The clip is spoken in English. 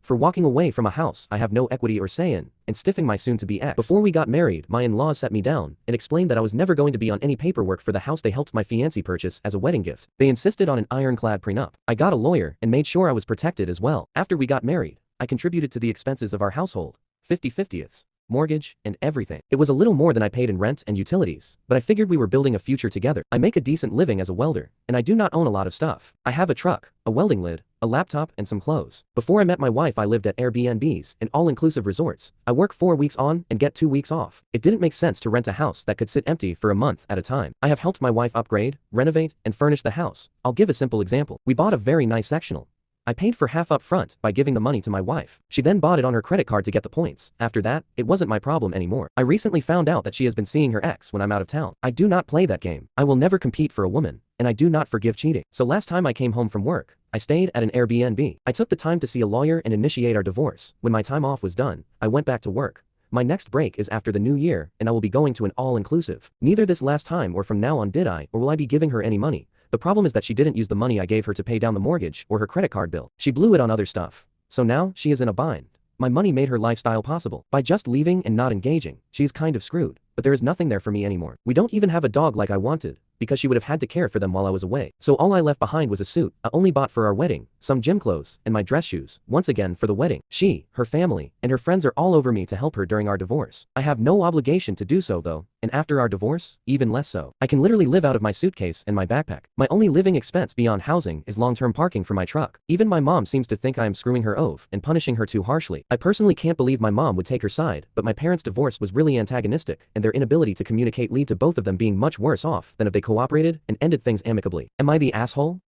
For walking away from a house I have no equity or say in, and stiffing my soon-to-be ex. Before we got married, my in-laws sat me down and explained that I was never going to be on any paperwork for the house they helped my fiancé purchase as a wedding gift. They insisted on an ironclad prenup. I got a lawyer and made sure I was protected as well. After we got married, I contributed to the expenses of our household, 50/50ths, mortgage, and everything. It was a little more than I paid in rent and utilities, but I figured we were building a future together. I make a decent living as a welder, and I do not own a lot of stuff. I have a truck, a welding lid, a laptop, and some clothes. Before I met my wife, I lived at Airbnbs and all-inclusive resorts. I work 4 weeks on and get 2 weeks off. It didn't make sense to rent a house that could sit empty for a month at a time. I have helped my wife upgrade, renovate, and furnish the house. I'll give a simple example. We bought a very nice sectional. I paid for half up front by giving the money to my wife. She then bought it on her credit card to get the points. After that, it wasn't my problem anymore. I recently found out that she has been seeing her ex when I'm out of town. I do not play that game. I will never compete for a woman, and I do not forgive cheating. So last time I came home from work, I stayed at an Airbnb. I took the time to see a lawyer and initiate our divorce. When my time off was done, I went back to work. My next break is after the new year, and I will be going to an all-inclusive. Neither this last time or from now on did I or will I be giving her any money. The problem is that she didn't use the money I gave her to pay down the mortgage or her credit card bill. She blew it on other stuff. So now, she is in a bind. My money made her lifestyle possible. By just leaving and not engaging, she is kind of screwed. But there is nothing there for me anymore. We don't even have a dog like I wanted, because she would have had to care for them while I was away. So all I left behind was a suit I only bought for our wedding, some gym clothes, and my dress shoes, once again for the wedding. She, her family, and her friends are all over me to help her during our divorce. I have no obligation to do so though, and after our divorce, even less so. I can literally live out of my suitcase and my backpack. My only living expense beyond housing is long-term parking for my truck. Even my mom seems to think I am screwing her over and punishing her too harshly. I personally can't believe my mom would take her side, but my parents' divorce was really antagonistic, and their inability to communicate lead to both of them being much worse off than if they cooperated and ended things amicably. Am I the asshole?